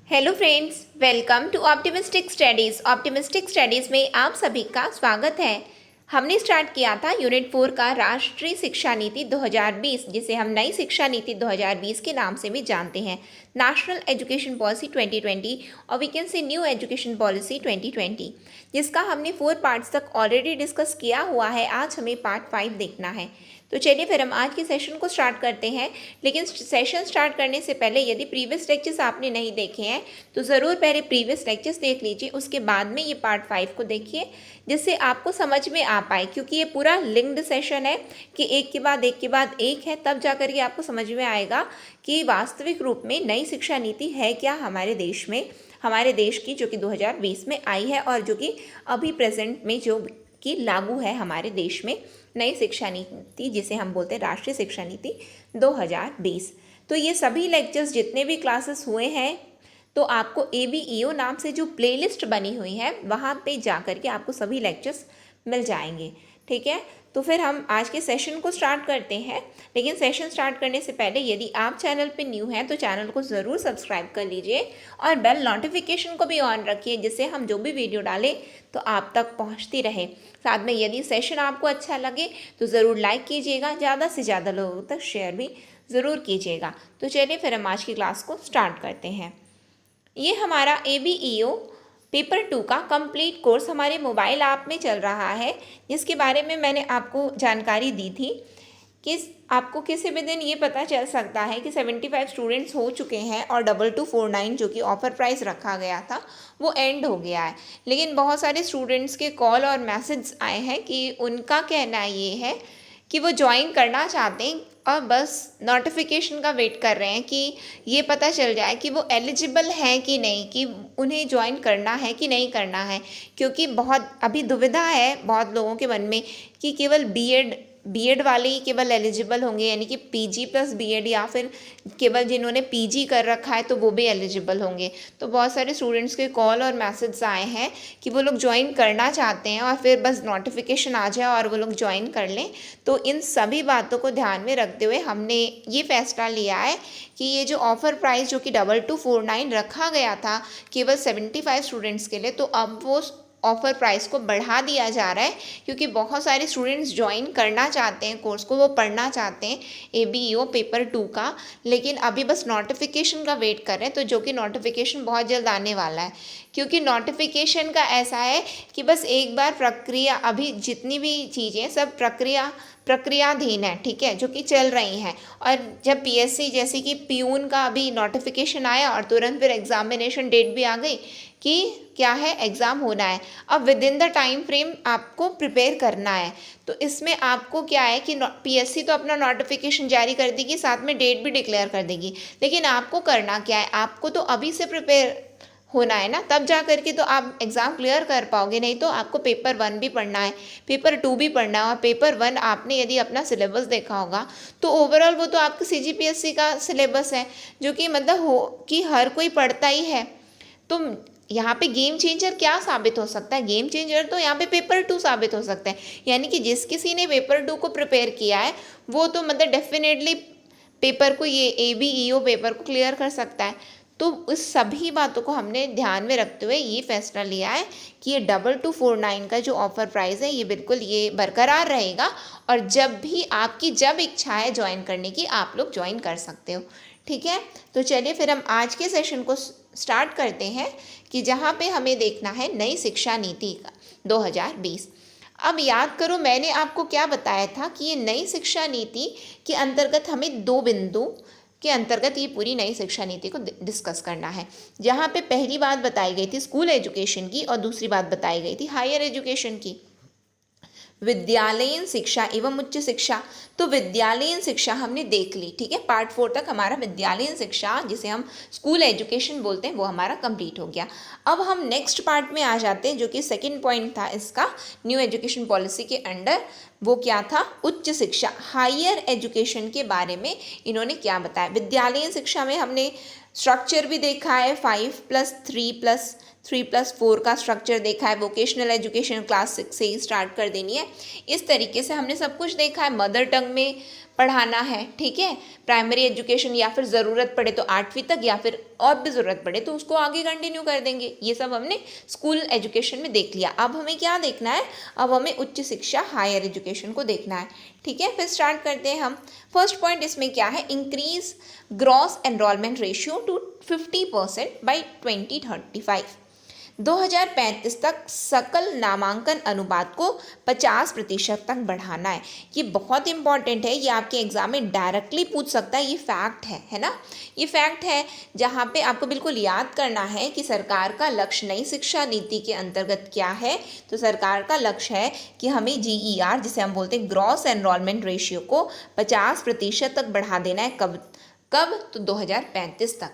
Hello friends, welcome to optimistic studies. Optimistic studies में आप सभी का स्वागत है। हमने स्टार्ट किया था यूनिट 4 का राष्ट्रीय शिक्षा नीति 2020, जिसे हम नई शिक्षा नीति 2020 के नाम से भी जानते हैं, नेशनल एजुकेशन पॉलिसी 2020 और we can say new education policy 2020, जिसका हमने 4 पार्ट्स तक ऑलरेडी डिस्कस किया हुआ है। आज हमें पार्ट 5 देखना है। तो चलिए फिर हम आज के सेशन को स्टार्ट करते हैं। लेकिन सेशन स्टार्ट करने से पहले यदि प्रीवियस लेक्चर्स आपने नहीं देखे हैं तो ज़रूर पहले प्रीवियस लेक्चर्स देख लीजिए, उसके बाद में ये पार्ट 5 को देखिए, जिससे आपको समझ में आ पाए। क्योंकि ये पूरा लिंक्ड सेशन है कि एक के बाद एक है, तब जाकर के आपको समझ में आएगा कि वास्तविक रूप में नई शिक्षा नीति है क्या हमारे देश में, हमारे देश की, जो कि 2020 में आई है और जो कि अभी प्रेजेंट में जो कि लागू है हमारे देश में नई शिक्षा नीति, जिसे हम बोलते हैं राष्ट्रीय शिक्षा नीति 2020। तो ये सभी लेक्चर्स जितने भी क्लासेस हुए हैं, तो आपको ABEO नाम से जो प्लेलिस्ट बनी हुई है वहाँ पे जा कर के आपको सभी लेक्चर्स मिल जाएंगे। ठीक है, तो फिर हम आज के सेशन को स्टार्ट करते हैं। लेकिन सेशन स्टार्ट करने से पहले यदि आप चैनल पे न्यू हैं तो चैनल को ज़रूर सब्सक्राइब कर लीजिए और बेल नोटिफिकेशन को भी ऑन रखिए, जिससे हम जो भी वीडियो डालें तो आप तक पहुंचती रहे। साथ में यदि सेशन आपको अच्छा लगे तो ज़रूर लाइक कीजिएगा, ज़्यादा से ज़्यादा लोगों तक शेयर भी ज़रूर कीजिएगा। तो चलिए फिर हम आज की क्लास को स्टार्ट करते हैं। ये हमारा ABEO पेपर 2 का कंप्लीट कोर्स हमारे मोबाइल ऐप में चल रहा है, जिसके बारे में मैंने आपको जानकारी दी थी कि आपको किसी भी दिन ये पता चल सकता है कि 75 स्टूडेंट्स हो चुके हैं और 2249 जो कि ऑफ़र प्राइस रखा गया था वो एंड हो गया है। लेकिन बहुत सारे स्टूडेंट्स के कॉल और मैसेज आए हैं कि उनका कहना ये है कि वो ज्वाइन करना चाहते हैं और बस नोटिफिकेशन का वेट कर रहे हैं कि ये पता चल जाए कि वो एलिजिबल हैं कि नहीं, कि उन्हें ज्वाइन करना है कि नहीं करना है। क्योंकि बहुत अभी दुविधा है बहुत लोगों के मन में कि केवल बीएड वाले ही केवल एलिजिबल होंगे, यानी कि PG प्लस BEd, या फिर केवल जिन्होंने PG कर रखा है तो वो भी एलिजिबल होंगे। तो बहुत सारे स्टूडेंट्स के कॉल और मैसेज आए हैं कि वो लोग ज्वाइन करना चाहते हैं और फिर बस नोटिफिकेशन आ जाए और वो लोग ज्वाइन कर लें। तो इन सभी बातों को ध्यान में रखते हुए हमने ये फैसला लिया है कि ये जो ऑफ़र प्राइस जो कि 2249 रखा गया था केवल 75 स्टूडेंट्स के लिए, तो अब वो ऑफ़र प्राइस को बढ़ा दिया जा रहा है। क्योंकि बहुत सारे स्टूडेंट्स ज्वाइन करना चाहते हैं कोर्स को, वो पढ़ना चाहते हैं ABEO पेपर 2 का, लेकिन अभी बस नोटिफिकेशन का वेट कर रहे हैं। तो जो कि नोटिफिकेशन बहुत जल्द आने वाला है। क्योंकि नोटिफिकेशन का ऐसा है कि बस एक बार प्रक्रिया, अभी जितनी भी चीज़ें सब प्रक्रियाधीन है, ठीक है, जो कि चल रही हैं। और जब PSC जैसे कि प्यून का अभी नोटिफिकेशन आया और तुरंत फिर एग्जामिनेशन डेट भी आ गई कि क्या है, एग्ज़ाम होना है। अब with in the time frame आपको प्रिपेयर करना है। तो इसमें आपको क्या है कि PSC तो अपना नोटिफिकेशन जारी कर देगी, साथ में डेट भी डिक्लेयर कर देगी, लेकिन आपको करना क्या है, आपको तो अभी से प्रिपेयर होना है ना, तब जा करके तो आप एग्ज़ाम क्लियर कर पाओगे। नहीं तो आपको पेपर 1 भी पढ़ना है, पेपर 2 भी पढ़ना है। और पेपर 1 आपने यदि अपना सिलेबस देखा होगा तो ओवरऑल वो तो आपका CGPSC का सिलेबस है, जो कि मतलब हो कि हर कोई पढ़ता ही है। तो यहाँ पे गेम चेंजर क्या साबित हो सकता है? गेम चेंजर तो यहाँ पे पेपर 2 साबित हो सकता है। यानी कि जिस किसी ने पेपर 2 को प्रिपेयर किया है वो तो मतलब डेफिनेटली पेपर को, ये ABEO पेपर को क्लियर कर सकता है। तो इस सभी बातों को हमने ध्यान में रखते हुए ये फैसला लिया है कि ये 2249 का जो ऑफ़र प्राइस है ये बिल्कुल ये बरकरार रहेगा, और जब भी आपकी जब इच्छा है ज्वाइन करने की, आप लोग ज्वाइन कर सकते हो। ठीक है, तो चलिए फिर हम आज के सेशन को स्टार्ट करते हैं कि जहाँ पे हमें देखना है नई शिक्षा नीति का 2020। अब याद करो मैंने आपको क्या बताया था कि ये नई शिक्षा नीति के अंतर्गत हमें 2 बिंदु के अंतर्गत ये पूरी नई शिक्षा नीति को डिस्कस करना है। जहाँ पे पहली बात बताई गई थी स्कूल एजुकेशन की और दूसरी बात बताई गई थी हायर एजुकेशन की, विद्यालयीन शिक्षा एवं उच्च शिक्षा। तो विद्यालयीन शिक्षा हमने देख ली, ठीक है, पार्ट 4 तक हमारा विद्यालयीन शिक्षा, जिसे हम स्कूल एजुकेशन बोलते हैं, वो हमारा कंप्लीट हो गया। अब हम नेक्स्ट पार्ट में आ जाते हैं, जो कि सेकंड पॉइंट था इसका न्यू एजुकेशन पॉलिसी के अंडर। वो क्या था? उच्च शिक्षा, हायर एजुकेशन के बारे में इन्होंने क्या बताया। विद्यालयीन शिक्षा में हमने स्ट्रक्चर भी देखा है, 5+3+3+4 का स्ट्रक्चर देखा है। वोकेशनल एजुकेशन क्लास 6 से ही स्टार्ट कर देनी है, इस तरीके से हमने सब कुछ देखा है। मदर टंग में पढ़ाना है, ठीक है, प्राइमरी एजुकेशन, या फिर ज़रूरत पड़े तो 8वीं तक, या फिर और भी ज़रूरत पड़े तो उसको आगे कंटिन्यू कर देंगे। ये सब हमने स्कूल एजुकेशन में देख लिया। अब हमें क्या देखना है, अब हमें उच्च शिक्षा हायर एजुकेशन को देखना है, ठीक है। फिर स्टार्ट करते हैं हम। फर्स्ट पॉइंट इसमें क्या है, increase gross enrolment ratio two 50% by 2035। 2035 तक सकल नामांकन अनुपात को 50% तक बढ़ाना है। ये बहुत इंपॉर्टेंट है, ये आपके एग्जाम में डायरेक्टली पूछ सकता है, ये फैक्ट है ना। ये फैक्ट है जहाँ पे आपको बिल्कुल याद करना है कि सरकार का लक्ष्य नई शिक्षा नीति के अंतर्गत क्या है। तो सरकार का लक्ष्य है कि हमें GER, जिसे हम बोलते हैं ग्रॉस एनरोलमेंट रेशियो को 50% तक बढ़ा देना है। कब कब तो 2035 तक,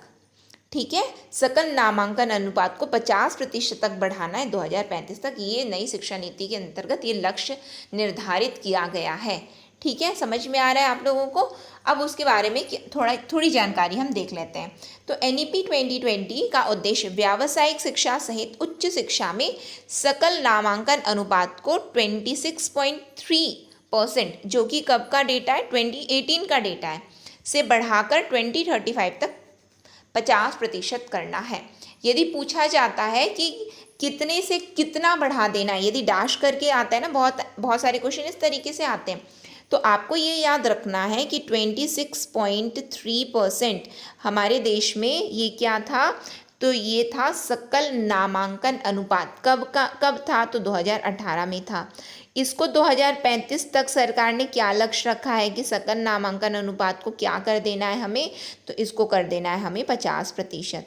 ठीक है। सकल नामांकन अनुपात को 50% तक बढ़ाना है 2035 तक। ये नई शिक्षा नीति के अंतर्गत ये लक्ष्य निर्धारित किया गया है, ठीक है। समझ में आ रहा है आप लोगों को। अब उसके बारे में थोड़ी जानकारी हम देख लेते हैं। तो NEP 2020 का उद्देश्य व्यावसायिक शिक्षा सहित उच्च शिक्षा में सकल नामांकन अनुपात को 26.3%, जो कि कब का डेटा है, 2018 का डेटा है, से बढ़ाकर 2035 तक 50% करना है। यदि पूछा जाता है कि कितने से कितना बढ़ा देना है, यदि डैश करके आता है ना, बहुत सारे क्वेश्चन इस तरीके से आते हैं, तो आपको ये याद रखना है कि 26.3% हमारे देश में ये क्या था, तो ये था सकल नामांकन अनुपात। कब था, तो 2018 में था। इसको 2035 तक सरकार ने क्या लक्ष्य रखा है कि सकल नामांकन अनुपात को क्या कर देना है हमें, तो इसको कर देना है हमें 50%।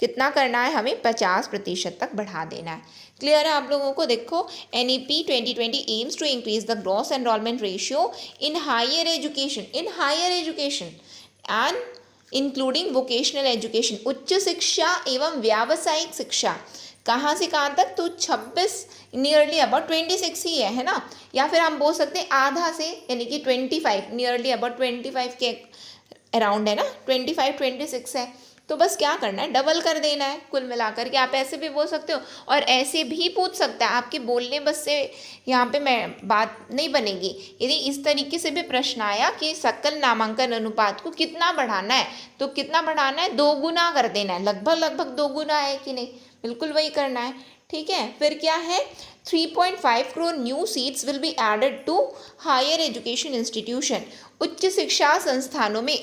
कितना करना है हमें, 50% तक बढ़ा देना है। क्लियर है आप लोगों को। देखो, NEP 2020 aims to increase the gross enrolment ratio in higher education and including vocational education, उच्च शिक्षा एवं व्यावसायिक शिक्षा। कहाँ से कहाँ तक, तो 26, नियरली अबाउट 26 ही है ना, या फिर हम बोल सकते हैं आधा से, यानी कि 25, नियरली अबाउट 25 के अराउंड है ना, 25-26 है। तो बस क्या करना है, डबल कर देना है कुल मिलाकर के। आप ऐसे भी बोल सकते हो और ऐसे भी पूछ सकता है। आपके बोलने बस से यहाँ पे मैं बात नहीं बनेगी। यदि इस तरीके से भी प्रश्न आया कि सकल नामांकन अनुपात को कितना बढ़ाना है, तो कितना बढ़ाना है, 2 गुना कर देना है। लगभग 2 गुना है कि नहीं, बिल्कुल वही करना है, ठीक है। फिर क्या है, 3.5 crore new seats will be added to higher education institution. उच्च शिक्षा संस्थानों में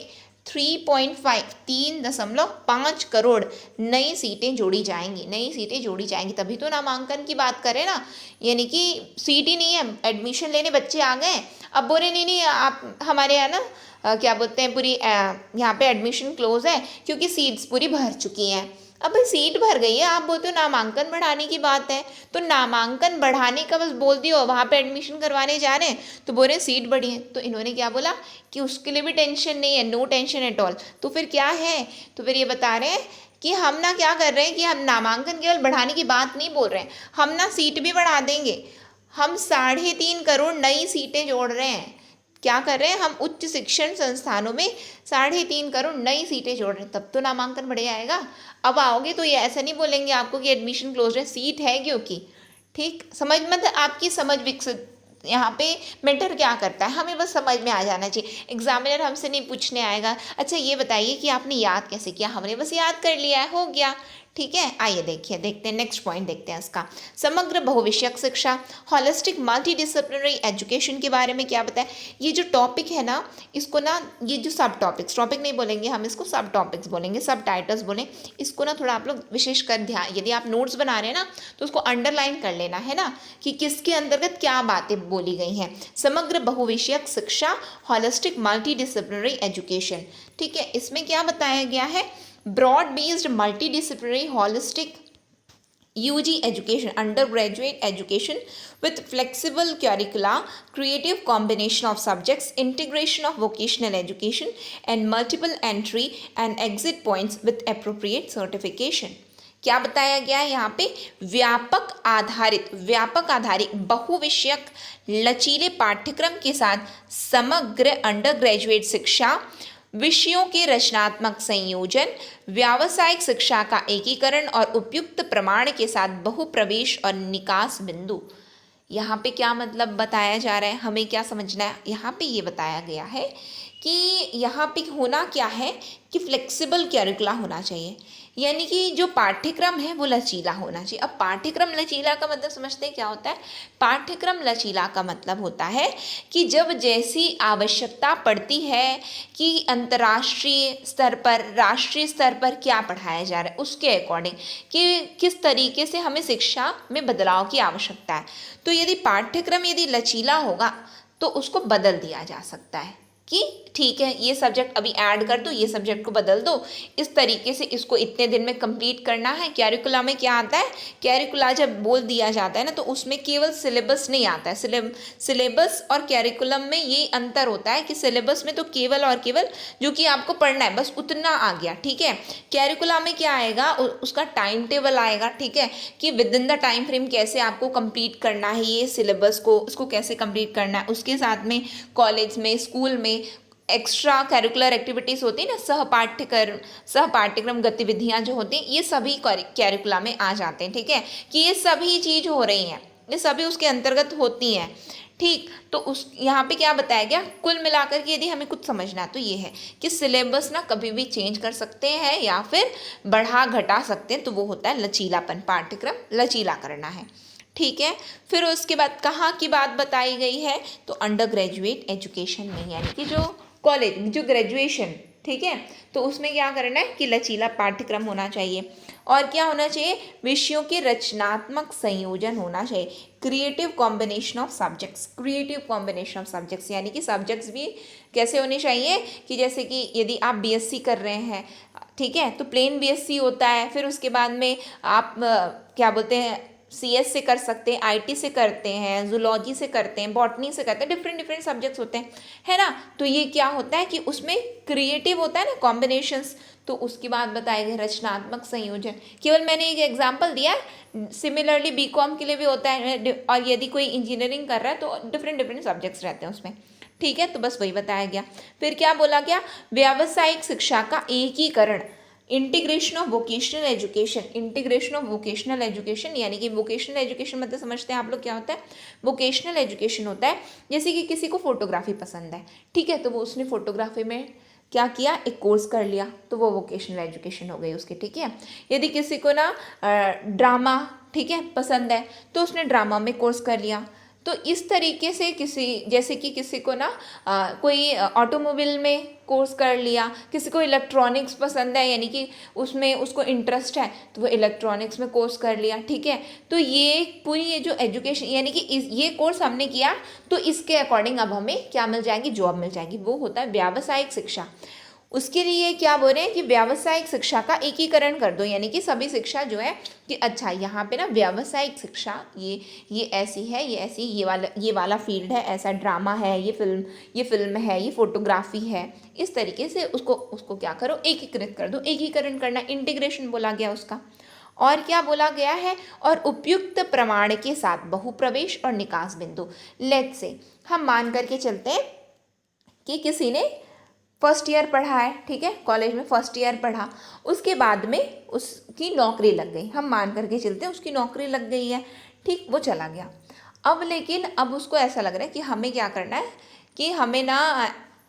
3.5 करोड़ नई सीटें जोड़ी जाएंगी। तभी तो नामांकन की बात करें ना, यानी कि सीट ही नहीं है, एडमिशन लेने बच्चे आ गए, अब बोले नहीं आप हमारे यहाँ ना क्या बोलते हैं, पूरी यहाँ पे एडमिशन क्लोज है क्योंकि सीट्स पूरी भर चुकी हैं। अब भाई सीट भर गई है, आप बोलते हो नामांकन बढ़ाने की बात है, तो नामांकन बढ़ाने का बस बोल दियो, वहाँ पे एडमिशन करवाने जा रहे हैं तो बोल रहे सीट बढ़ी है। तो इन्होंने क्या बोला कि उसके लिए भी टेंशन नहीं है, नो टेंशन एट ऑल। तो फिर क्या है, तो फिर ये बता रहे हैं कि हम ना क्या कर रहे हैं कि हम नामांकन केवल बढ़ाने की बात नहीं बोल रहे हैं, हम ना सीट भी बढ़ा देंगे। हम 3.5 करोड़ नई सीटें जोड़ रहे हैं। क्या कर रहे हैं हम, उच्च शिक्षण संस्थानों में 3.5 करोड़ नई सीटें जोड़ रहे हैं, तब तो नामांकन बढ़ जाएगा। अब आओगे तो ये ऐसा नहीं बोलेंगे आपको कि एडमिशन क्लोज है, सीट है क्योंकि, ठीक समझ, मतलब आपकी समझ विकसित यहाँ पे मैटर क्या करता है, हमें बस समझ में आ जाना चाहिए। एग्जामिनर हमसे नहीं पूछने आएगा अच्छा ये बताइए कि आपने याद कैसे किया, हमने बस याद कर लिया है, हो गया, ठीक है। आइए देखते हैं नेक्स्ट पॉइंट देखते हैं इसका। समग्र बहुविषयक शिक्षा, हॉलिस्टिक मल्टी डिसिप्लिनरी एजुकेशन के बारे में क्या बताएं। ये जो टॉपिक है ना, इसको ना, ये जो सब टॉपिक्स, टॉपिक नहीं बोलेंगे हम इसको, सब टॉपिक्स बोलेंगे, सब टाइटल्स बोलें इसको ना, थोड़ा आप लोग विशेष कर ध्यान, यदि आप नोट्स बना रहे हैं ना तो उसको अंडरलाइन कर लेना है ना, कि किसके अंतर्गत क्या बातें बोली गई हैं। समग्र बहुविषयक शिक्षा, हॉलिस्टिक मल्टी डिसिप्लिनरी एजुकेशन, ठीक है। इसमें क्या बताया गया है, broad based multidisciplinary holistic UG education, undergraduate education with flexible curricula, creative combination of subjects, integration of vocational education and multiple entry and exit points with appropriate certification। क्या बताया गया है यहाँ पे, व्यापक आधारित बहुविषयक लचीले पाठ्यक्रम के साथ समग्र अंडरग्रेजुएट शिक्षा, विषयों के रचनात्मक संयोजन, व्यावसायिक शिक्षा का एकीकरण और उपयुक्त प्रमाण के साथ बहुप्रवेश और निकास बिंदु। यहाँ पे क्या मतलब बताया जा रहा है, हमें क्या समझना है। यहाँ पे ये बताया गया है कि यहाँ पे होना क्या है कि फ्लेक्सिबल कैरिकुला होना चाहिए, यानी कि जो पाठ्यक्रम है वो लचीला होना चाहिए। अब पाठ्यक्रम लचीला का मतलब समझते हैं क्या होता है। पाठ्यक्रम लचीला का मतलब होता है कि जब जैसी आवश्यकता पड़ती है कि अंतर्राष्ट्रीय स्तर पर, राष्ट्रीय स्तर पर क्या पढ़ाया जा रहा है, उसके अकॉर्डिंग कि किस तरीके से हमें शिक्षा में बदलाव की आवश्यकता है, तो यदि पाठ्यक्रम यदि लचीला होगा तो उसको बदल दिया जा सकता है कि ठीक है ये सब्जेक्ट अभी ऐड कर दो, ये सब्जेक्ट को बदल दो, इस तरीके से इसको इतने दिन में कंप्लीट करना है। कैरिकुला में क्या आता है, कैरिकुला जब बोल दिया जाता है ना तो उसमें केवल सिलेबस नहीं आता है। सिलेबस और कैरिकुलम में ये अंतर होता है कि सिलेबस में तो केवल और केवल जो कि आपको पढ़ना है बस उतना आ गया, ठीक है। कैरिकुला में क्या आएगा, उसका टाइम टेबल आएगा, ठीक है, कि with in the time frame कैसे आपको कंप्लीट करना है ये सिलेबस को, उसको कैसे कंप्लीट करना है। उसके साथ में कॉलेज में, स्कूल में एक्स्ट्रा करिकुलर एक्टिविटीज़ होती है ना, सहपाठ्यक्रम गतिविधियां जो होती हैं, ये सभी कैरिकुला में आ जाते हैं, ठीक है, कि ये सभी चीज़ हो रही हैं, ये सभी उसके अंतर्गत होती हैं, ठीक। तो उस यहाँ पे क्या बताया गया, कुल मिलाकर के यदि हमें कुछ समझना है तो ये है कि सिलेबस ना कभी भी चेंज कर सकते हैं या फिर बढ़ा घटा सकते हैं, तो वो होता है लचीलापन, पाठ्यक्रम लचीला करना है, ठीक है। फिर उसके बाद कहाँ की बात बताई गई है, तो अंडर ग्रेजुएट एजुकेशन में, यानी कि जो कॉलेज, जो ग्रेजुएशन, ठीक है, तो उसमें क्या करना है कि लचीला पाठ्यक्रम होना चाहिए। और क्या होना चाहिए, विषयों के रचनात्मक संयोजन होना चाहिए, creative combination of subjects, creative combination of subjects, यानी कि सब्जेक्ट्स भी कैसे होने चाहिए कि जैसे कि यदि आप बीएससी कर रहे हैं, ठीक है, तो प्लेन बीएससी होता है, फिर उसके बाद में आप क्या बोलते हैं सीएस से कर सकते हैं, आईटी से करते हैं, जूलॉजी से करते हैं, बॉटनी से करते हैं, डिफरेंट डिफरेंट सब्जेक्ट्स होते हैं, है ना। तो ये क्या होता है कि उसमें क्रिएटिव होता है ना, कॉम्बिनेशंस, तो उसकी बात बताई गई रचनात्मक संयोजन। केवल मैंने एक एग्जांपल दिया है, सिमिलरली बीकॉम के लिए भी होता है, और यदि कोई इंजीनियरिंग कर रहा है तो डिफरेंट डिफरेंट सब्जेक्ट्स रहते हैं उसमें, ठीक है। तो बस वही बताया गया। फिर क्या बोला गया, व्यावसायिक शिक्षा का एकीकरण, integration of vocational education, integration of vocational education, यानी कि वोकेशनल एजुकेशन मतलब समझते हैं आप लोग क्या होता है। वोकेशनल एजुकेशन होता है जैसे कि किसी को फोटोग्राफी पसंद है, ठीक है, तो वो उसने फोटोग्राफी में क्या किया, एक कोर्स कर लिया, तो वो वोकेशनल एजुकेशन हो गई उसकी, ठीक है। यदि किसी को ना ड्रामा, ठीक है, पसंद है, तो उसने ड्रामा में कोर्स कर लिया। तो इस तरीके से किसी, जैसे कि किसी को ना कोई ऑटोमोबाइल में कोर्स कर लिया, किसी को इलेक्ट्रॉनिक्स पसंद है, यानी कि उसमें उसको इंटरेस्ट है, तो वो इलेक्ट्रॉनिक्स में कोर्स कर लिया, ठीक है। तो ये पूरी ये जो एजुकेशन, यानी कि ये कोर्स हमने किया तो इसके अकॉर्डिंग अब हमें क्या मिल जाएगी, जॉब मिल जाएगी, वो होता है व्यावसायिक शिक्षा। उसके लिए क्या बोल रहे हैं कि व्यावसायिक शिक्षा का एकीकरण कर दो, यानी कि सभी शिक्षा जो है कि अच्छा यहाँ पे ना व्यावसायिक शिक्षा ये ऐसी है, ये ऐसी, ये वाला फील्ड है, ऐसा ड्रामा है, ये फिल्म है, ये फोटोग्राफी है, इस तरीके से उसको क्या करो, एकीकृत कर दो। एकीकरण करना, इंटीग्रेशन बोला गया उसका। और क्या बोला गया है, और उपयुक्त प्रमाण के साथ बहुप्रवेश और निकास बिंदु। लेट्स से हम मान करके चलते हैं कि किसी ने फर्स्ट ईयर पढ़ा है, ठीक है, कॉलेज में फर्स्ट ईयर पढ़ा, उसके बाद में उसकी नौकरी लग गई, हम मान करके चलते हैं उसकी नौकरी लग गई है, ठीक, वो चला गया। अब लेकिन अब उसको ऐसा लग रहा है कि हमें क्या करना है कि हमें ना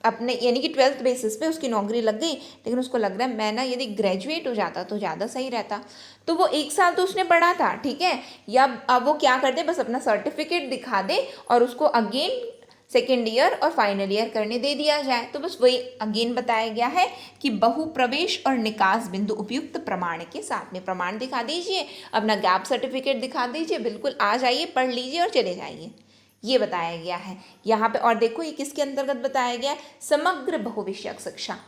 अपने, यानी कि 12th बेसिस पे उसकी नौकरी लग गई, लेकिन उसको लग रहा है मैं ना यदि ग्रेजुएट हो जाता तो ज़्यादा सही रहता। तो वो 1 साल तो उसने पढ़ा था, ठीक है, या अब वो क्या कर दे, बस अपना सर्टिफिकेट दिखा दे और उसको अगेन सेकेंड ईयर और फाइनल ईयर करने दे दिया जाए। तो बस वही अगेन बताया गया है कि बहुप्रवेश और निकास बिंदु उपयुक्त प्रमाण के साथ में, प्रमाण दिखा दीजिए, अपना गैप सर्टिफिकेट दिखा दीजिए, बिल्कुल आ जाइए, पढ़ लीजिए और चले जाइए, ये बताया गया है यहाँ पे। और देखो ये किसके अंतर्गत बताया गया है, समग्र बहुविषयक शिक्षा,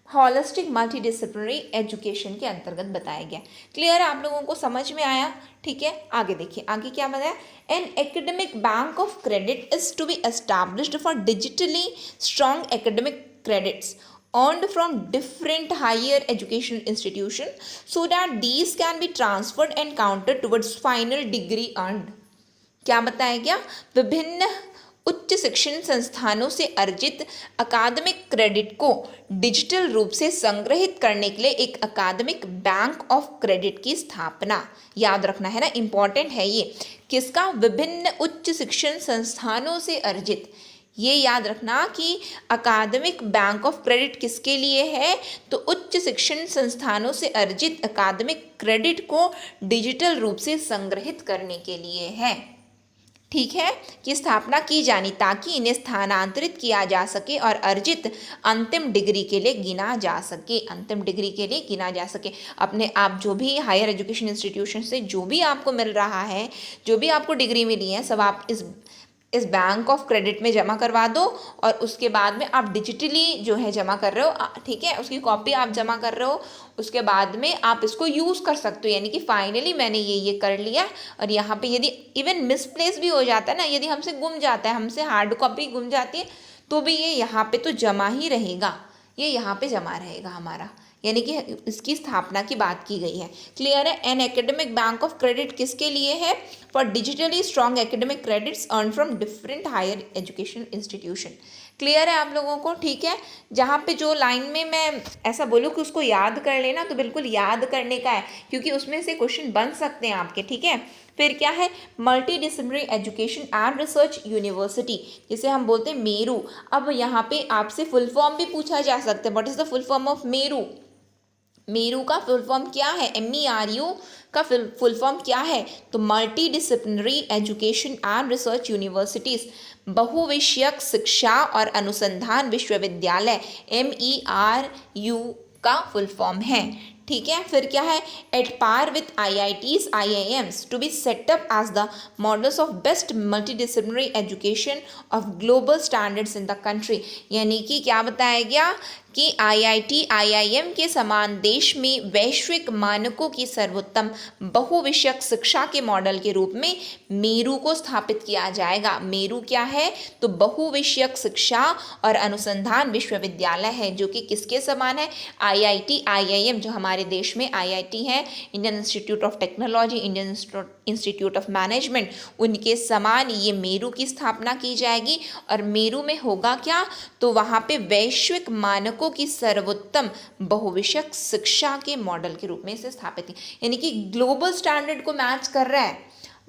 हॉलिस्टिक मल्टीडिसिप्लिनरी एजुकेशन के अंतर्गत बताया गया। क्लियर है, आप लोगों को समझ में आया, ठीक है। आगे देखिए, आगे क्या बताया, an academic bank of credit is to be established for digitally strong academic credits earned from different higher education institution so that these can be transferred and counted towards final degree earned। क्या बताया गया, विभिन्न उच्च शिक्षण संस्थानों से अर्जित अकादमिक क्रेडिट को डिजिटल रूप से संग्रहित करने के लिए एक अकादमिक बैंक ऑफ क्रेडिट की स्थापना। याद रखना है ना, इंपॉर्टेंट है ये। किसका? विभिन्न उच्च शिक्षण संस्थानों से अर्जित। ये याद रखना कि अकादमिक बैंक ऑफ क्रेडिट किसके लिए है? तो उच्च शिक्षण संस्थानों से अर्जित अकादमिक क्रेडिट को डिजिटल रूप से संग्रहित करने के लिए है। ठीक है, कि स्थापना की जानी ताकि इन्हें स्थानांतरित किया जा सके और अर्जित अंतिम डिग्री के लिए गिना जा सके। अंतिम डिग्री के लिए गिना जा सके। अपने आप जो भी हायर एजुकेशन इंस्टीट्यूशन से जो भी आपको मिल रहा है, जो भी आपको डिग्री मिली है, सब आप इस बैंक ऑफ क्रेडिट में जमा करवा दो और उसके बाद में आप डिजिटली जो है जमा कर रहे हो, ठीक है, उसकी कॉपी आप जमा कर रहे हो। उसके बाद में आप इसको यूज़ कर सकते हो, यानी कि फाइनली मैंने ये कर लिया। और यहाँ पे यदि इवन मिसप्लेस भी हो जाता है ना, यदि हमसे गुम जाता है, हमसे हार्ड कॉपी गुम जाती है, तो भी ये यहाँ पे तो जमा ही रहेगा, ये यहाँ पे जमा रहेगा हमारा, यानी कि इसकी स्थापना की बात की गई है। क्लियर है? An academic bank of credit किसके लिए है? For digitally strong academic credits earn from different higher education institution. Clear है आप लोगों को? ठीक है, जहाँ पे जो लाइन में मैं ऐसा बोलूँ कि उसको याद कर लेना, तो बिल्कुल याद करने का है, क्योंकि उसमें से क्वेश्चन बन सकते हैं आपके। ठीक है, फिर क्या है? Multi disciplinary education and research university, जिसे हम बोलते हैं मेरू। अब यहाँ पे आपसे फुल फॉर्म भी पूछा जा सकता है। What is the full form of Meru? Meru का फुल फॉर्म क्या है? MERU का फुल फॉर्म क्या है? तो multi disciplinary education and research universities, बहुविषयक शिक्षा और अनुसंधान विश्वविद्यालय, MERU का फुल फॉर्म है। ठीक है, फिर क्या है? At par with IITs IIMs to be setup as the models of best multidisciplinary education of global standards in the country. यानी कि क्या बताया गया कि IIT IIM के समान देश में वैश्विक मानकों की सर्वोत्तम बहुविषयक शिक्षा के मॉडल के रूप में मेरू को स्थापित किया जाएगा। मेरू क्या है? तो बहुविषयक शिक्षा और अनुसंधान विश्वविद्यालय है, जो कि किसके समान है? IIT IIM, जो हमारे देश में IIT है, Indian institute of technology, Indian institute of management, उनके समान ये मेरू की स्थापना की जाएगी। और मेरू में होगा क्या? तो वहाँ पे वैश्विक मानकों की सर्वोत्तम बहुविषयक शिक्षा के मॉडल के रूप में इसे स्थापित है, यानी कि ग्लोबल स्टैंडर्ड को मैच कर रहा है।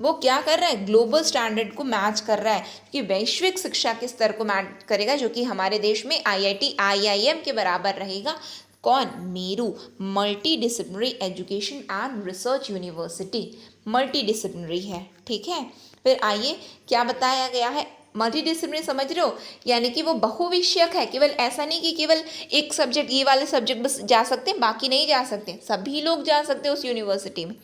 वो क्या कर रहा है? ग्लोबल स्टैंडर्ड को मैच कर रहा है, कि वैश्विक शिक्षा के स्तर को मैच करेगा, जो कि हमारे देश में IIT IIM के बराबर रहेगा। कौन? Meru, multi disciplinary education and research university, multi disciplinary है। ठीक है, फिर आइए क्या बताया गया है? मल्टी डिसिप्लिनरी समझ रहे हो, यानी कि वो बहुविषयक है। केवल ऐसा नहीं कि केवल एक सब्जेक्ट, ये वाले सब्जेक्ट बस जा सकते हैं, बाकी नहीं जा सकते, सभी लोग जा सकते हैं उस यूनिवर्सिटी में,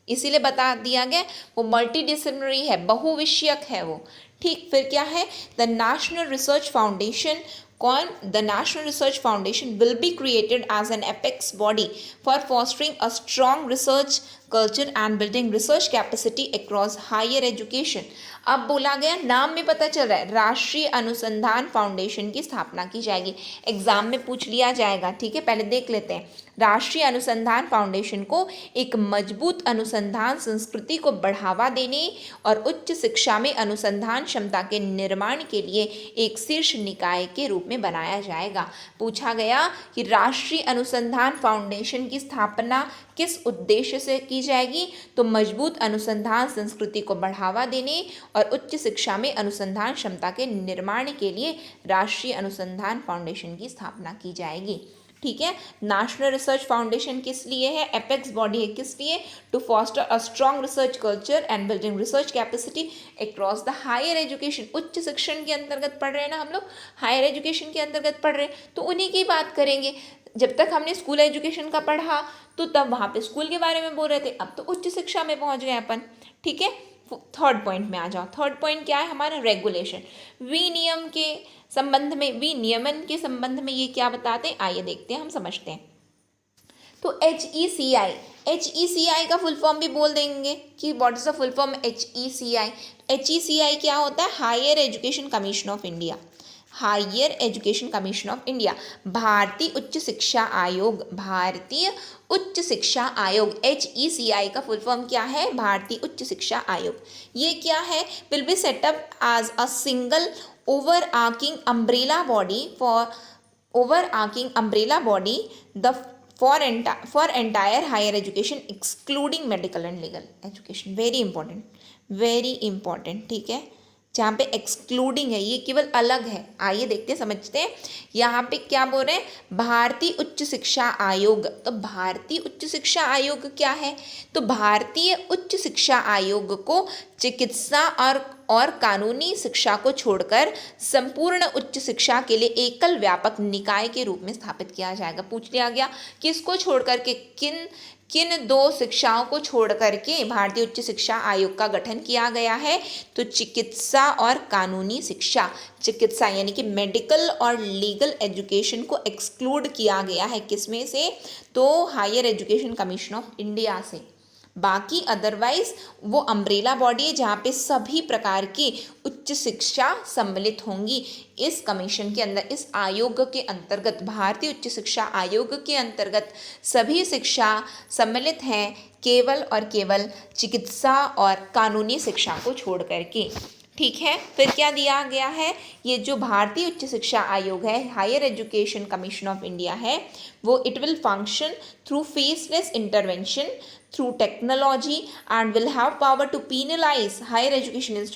इसीलिए बता दिया गया वो मल्टी डिसिप्लिनरी है, बहुविषयक है वो। ठीक, फिर क्या है? द नेशनल रिसर्च फाउंडेशन, कौन? The national research foundation will be created as an apex body for fostering a strong research culture and building research capacity across higher education. अब बोला गया, नाम में पता चल रहा है, राष्ट्रीय अनुसंधान फाउंडेशन की स्थापना की जाएगी। एग्जाम में पूछ लिया जाएगा। ठीक है, पहले देख लेते हैं। राष्ट्रीय अनुसंधान फाउंडेशन को एक मजबूत अनुसंधान संस्कृति को बढ़ावा देने और उच्च शिक्षा में अनुसंधान क्षमता के निर्माण के लिए एक शीर्ष निकाय के रूप में बनाया जाएगा। पूछा गया कि राष्ट्रीय अनुसंधान फाउंडेशन की स्थापना किस उद्देश्य से की जाएगी? तो मजबूत अनुसंधान संस्कृति को बढ़ावा देने और उच्च शिक्षा में अनुसंधान क्षमता के निर्माण के लिए राष्ट्रीय अनुसंधान फाउंडेशन की स्थापना की जाएगी। ठीक है, नेशनल रिसर्च फाउंडेशन किस लिए है? एपेक्स बॉडी है, किस लिए? To foster a strong research culture and building research capacity across the higher education. उच्च शिक्षण के अंतर्गत पढ़ रहे हैं ना हम लोग, हायर एजुकेशन के अंतर्गत पढ़ रहे हैं, तो उन्हीं की बात करेंगे। जब तक हमने स्कूल एजुकेशन का पढ़ा तो तब वहाँ पे स्कूल के बारे में बोल रहे थे, अब तो उच्च शिक्षा में पहुँच गए अपन। ठीक है, थर्ड पॉइंट में आ जाओ। थर्ड पॉइंट क्या है हमारा? रेगुलेशन। विनियमन के संबंध में ये क्या बताते हैं? आइए देखते हैं, हम समझते हैं। तो HECI का फुल फॉर्म भी बोल देंगे कि what is the full form HECI। HECI क्या होता है? Higher education commission of India. Higher education commission of India, भारतीय उच्च शिक्षा आयोग, भारतीय उच्च शिक्षा आयोग, HECI का फुल फॉर्म क्या है? भारतीय उच्च शिक्षा आयोग। ये क्या है? Will be setup as a single overarching umbrella body the for entire higher education excluding medical and legal education, very important, ठीक है, जहाँ पे एक्सक्लूडिंग है, ये केवल अलग है। आइए देखते हैं, समझते हैं। यहाँ पे क्या बोल रहे हैं? भारतीय उच्च शिक्षा आयोग। तो भारतीय उच्च शिक्षा आयोग क्या है? तो भारतीय उच्च शिक्षा आयोग को चिकित्सा और कानूनी शिक्षा को छोड़कर संपूर्ण उच्च शिक्षा के लिए एकल व्यापक निकाय के रूप में स्थापित किया जाएगा। पूछ लिया गया किसको छोड़कर के, किन दो शिक्षाओं को छोड़कर के भारतीय उच्च शिक्षा आयोग का गठन किया गया है? तो चिकित्सा और कानूनी शिक्षा, चिकित्सा यानी कि मेडिकल और लीगल एजुकेशन को एक्सक्लूड किया गया है, किसमें से? तो higher education commission of India से। बाकी अदरवाइज वो अम्ब्रेला बॉडी है जहाँ पे सभी प्रकार की उच्च शिक्षा सम्मिलित होंगी इस कमीशन के अंदर, इस आयोग के अंतर्गत, भारतीय उच्च शिक्षा आयोग के अंतर्गत सभी शिक्षा सम्मिलित हैं, केवल और केवल चिकित्सा और कानूनी शिक्षा को छोड़ करके। ठीक है, फिर क्या दिया गया है? ये जो भारतीय उच्च शिक्षा आयोग है, higher education commission of India है, वो it will function through faceless intervention through technology and will have power to penalize higher education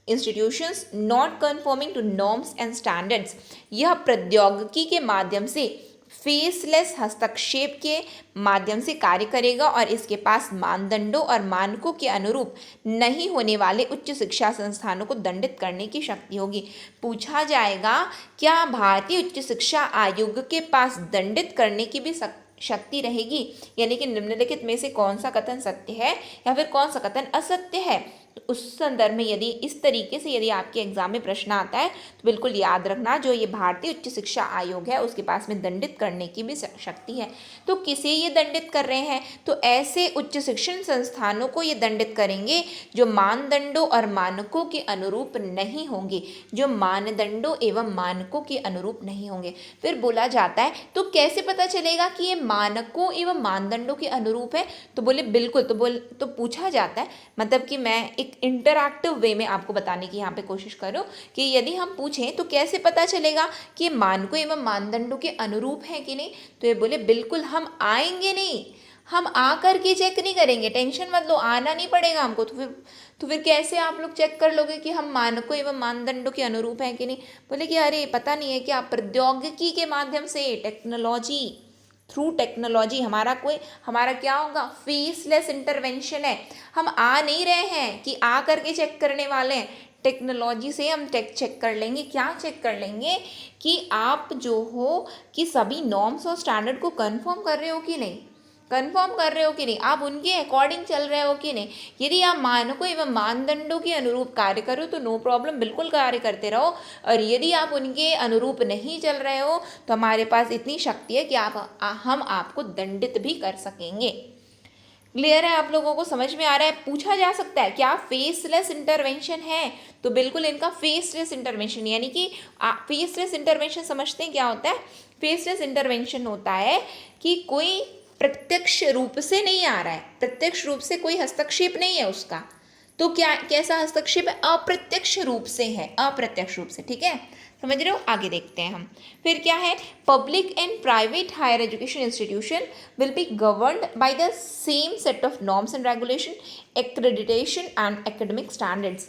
institutions not conforming to norms and standards। यह प्रौद्योगिकी के माध्यम से फेसलेस हस्तक्षेप के माध्यम से कार्य करेगा और इसके पास मानदंडों और मानकों के अनुरूप नहीं होने वाले उच्च शिक्षा संस्थानों को दंडित करने की शक्ति होगी। पूछा जाएगा क्या भारतीय उच्च शिक्षा आयोग के पास दंडित करने की भी शक्ति रहेगी, यानी कि निम्नलिखित में से कौन सा कथन सत्य है या फिर कौन सा कथन असत्य है? तो उस संदर्भ में यदि इस तरीके से यदि आपके एग्जाम में प्रश्न आता है तो बिल्कुल याद रखना, जो ये भारतीय उच्च शिक्षा आयोग है उसके पास में दंडित करने की भी शक्ति है। तो किसे ये दंडित कर रहे हैं? तो ऐसे उच्च शिक्षण संस्थानों को ये दंडित करेंगे जो मानदंडों और मानकों के अनुरूप नहीं होंगे, जो मानदंडों एवं मानकों के अनुरूप नहीं होंगे। फिर बोला जाता है तो कैसे पता चलेगा कि ये मानकों एवं मानदंडों के अनुरूप है? तो बोले बिल्कुल, तो पूछा जाता है, मतलब कि मैं एक इंटरैक्टिव वे में आपको बताने की यहाँ पे कोशिश करूँ कि यदि हम पूछें तो कैसे पता चलेगा कि ये मानकों एवं मानदंडों के अनुरूप है कि नहीं? तो ये बोले बिल्कुल हम आएंगे नहीं, हम आकर के चेक नहीं करेंगे, टेंशन मत लो, आना नहीं पड़ेगा हमको। तो फिर कैसे आप लोग चेक कर लोगे कि हम मानकों एवं मानदंडों के अनुरूप हैं कि नहीं? बोले कि अरे पता नहीं है क्या, प्रौद्योगिकी के माध्यम से, टेक्नोलॉजी, थ्रू टेक्नोलॉजी हमारा क्या होगा? फेसलेस इंटरवेंशन है। हम आ नहीं रहे हैं कि आ करके चेक करने वाले हैं, टेक्नोलॉजी से हम चेक कर लेंगे। क्या चेक कर लेंगे? कि आप जो हो कि सभी नॉर्म्स और स्टैंडर्ड को कंफर्म कर रहे हो कि नहीं, आप उनके अकॉर्डिंग चल रहे हो कि नहीं। यदि आप मानकों एवं मानदंडों के अनुरूप कार्य करो तो नो प्रॉब्लम, बिल्कुल कार्य करते रहो, और यदि आप उनके अनुरूप नहीं चल रहे हो तो हमारे पास इतनी शक्ति है कि हम आपको दंडित भी कर सकेंगे। क्लियर है? आप लोगों को समझ में आ रहा है? पूछा जा सकता है क्या फेसलेस इंटरवेंशन है? तो बिल्कुल इनका फेसलेस इंटरवेंशन, यानी कि फेसलेस इंटरवेंशन समझते हैं क्या होता है? फेसलेस इंटरवेंशन होता है कि कोई प्रत्यक्ष रूप से नहीं आ रहा है, प्रत्यक्ष रूप से कोई हस्तक्षेप नहीं है उसका। तो क्या, कैसा हस्तक्षेप है? अप्रत्यक्ष रूप से है, अप्रत्यक्ष रूप से। ठीक है, समझ रहे हो? आगे देखते हैं हम। फिर क्या है? Public and private higher education institution will be governed by the same set of norms and regulation, accreditation and academic standards.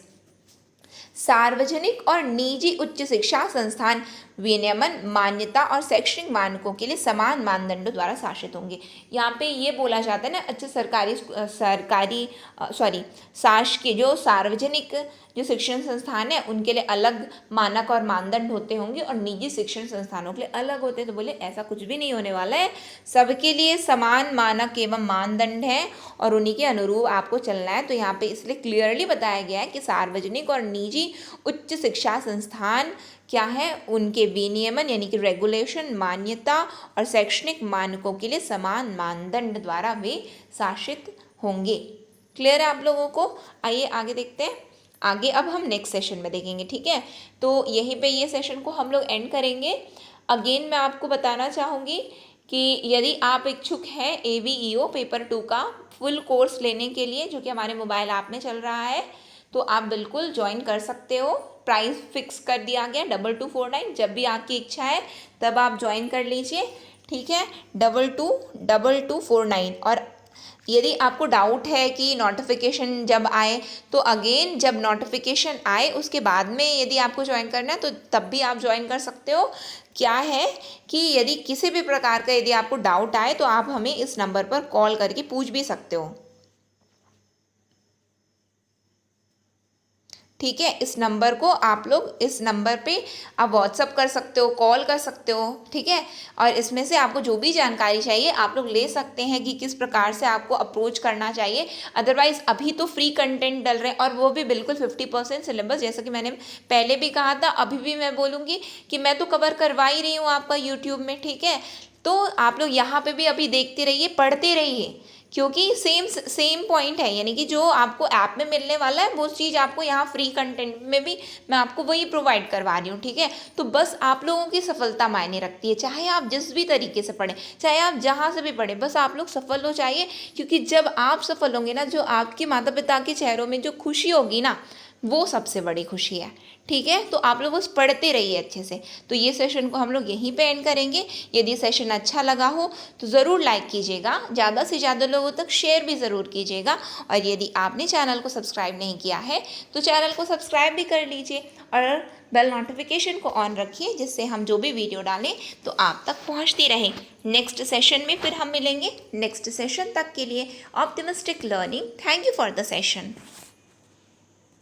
सार्वजनिक और निजी उच्च शिक्षा संस्थान विनियमन, मान्यता और शैक्षणिक मानकों के लिए समान मानदंडों द्वारा शासित होंगे। यहाँ पे ये बोला जाता है ना, अच्छा शासकीय जो सार्वजनिक जो शिक्षण संस्थान है उनके लिए अलग मानक और मानदंड होते होंगे और निजी शिक्षण संस्थानों के लिए अलग होते हैं। तो बोले ऐसा कुछ भी नहीं होने वाला है, सबके लिए समान मानक एवं मानदंड हैं और उन्हीं के अनुरूप आपको चलना है। तो यहाँ पे इसलिए क्लियरली बताया गया है कि सार्वजनिक और निजी उच्च शिक्षा संस्थान क्या है, उनके विनियमन यानी कि रेगुलेशन, मान्यता और शैक्षणिक मानकों के लिए समान मानदंड द्वारा वे शासित होंगे। क्लियर है आप लोगों को? आइए आगे देखते हैं। आगे अब हम नेक्स्ट सेशन में देखेंगे, ठीक है। तो यहीं पे ये सेशन को हम लोग एंड करेंगे। अगेन मैं आपको बताना चाहूँगी कि यदि आप इच्छुक हैं AVEO पेपर 2 का फुल कोर्स लेने के लिए, जो कि हमारे मोबाइल ऐप में चल रहा है, तो आप बिल्कुल ज्वाइन कर सकते हो। प्राइस फिक्स कर दिया गया 2249। जब भी आपकी इच्छा है तब आप ज्वाइन कर लीजिए, ठीक है। 222249। और यदि आपको डाउट है कि नोटिफिकेशन जब आए, तो अगेन जब नोटिफिकेशन आए उसके बाद में यदि आपको ज्वाइन करना है तो तब भी आप ज्वाइन कर सकते हो। क्या है कि यदि किसी भी प्रकार का यदि आपको डाउट आए तो आप हमें इस नंबर पर कॉल करके पूछ भी सकते हो, ठीक है। इस नंबर को आप लोग, इस नंबर पे आप व्हाट्सअप कर सकते हो, कॉल कर सकते हो, ठीक है। और इसमें से आपको जो भी जानकारी चाहिए आप लोग ले सकते हैं कि किस प्रकार से आपको अप्रोच करना चाहिए। अदरवाइज़ अभी तो फ्री कंटेंट डल रहे हैं और वो भी बिल्कुल 50% सिलेबस, जैसा कि मैंने पहले भी कहा था, अभी भी मैं बोलूँगी कि मैं तो कवर करवा ही रही हूँ आपका यूट्यूब में, ठीक है। तो आप लोग यहाँ पे भी अभी देखते रहिए, पढ़ते रहिए, क्योंकि सेम पॉइंट है, यानी कि जो आपको ऐप में मिलने वाला है वो चीज़ आपको यहाँ फ्री कंटेंट में भी मैं आपको वही प्रोवाइड करवा रही हूँ, ठीक है। तो बस आप लोगों की सफलता मायने रखती है, चाहे आप जिस भी तरीके से पढ़ें, चाहे आप जहाँ से भी पढ़ें, बस आप लोग सफल हो जाइए। क्योंकि जब आप सफल होंगे ना, जो आपके माता पिता के चेहरों में जो खुशी होगी ना, वो सबसे बड़ी खुशी है, ठीक है। तो आप लोग बस पढ़ते रहिए अच्छे से। तो ये सेशन को हम लोग यहीं पे एंड करेंगे। यदि सेशन अच्छा लगा हो तो ज़रूर लाइक कीजिएगा, ज़्यादा से ज़्यादा लोगों तक शेयर भी ज़रूर कीजिएगा। और यदि आपने चैनल को सब्सक्राइब नहीं किया है तो चैनल को सब्सक्राइब भी कर लीजिए और बेल नोटिफिकेशन को ऑन रखिए, जिससे हम जो भी वीडियो डालें तो आप तक पहुंचती रहे। नेक्स्ट सेशन में फिर हम मिलेंगे। नेक्स्ट सेशन तक के लिए optimistic learning. Thank you for the session.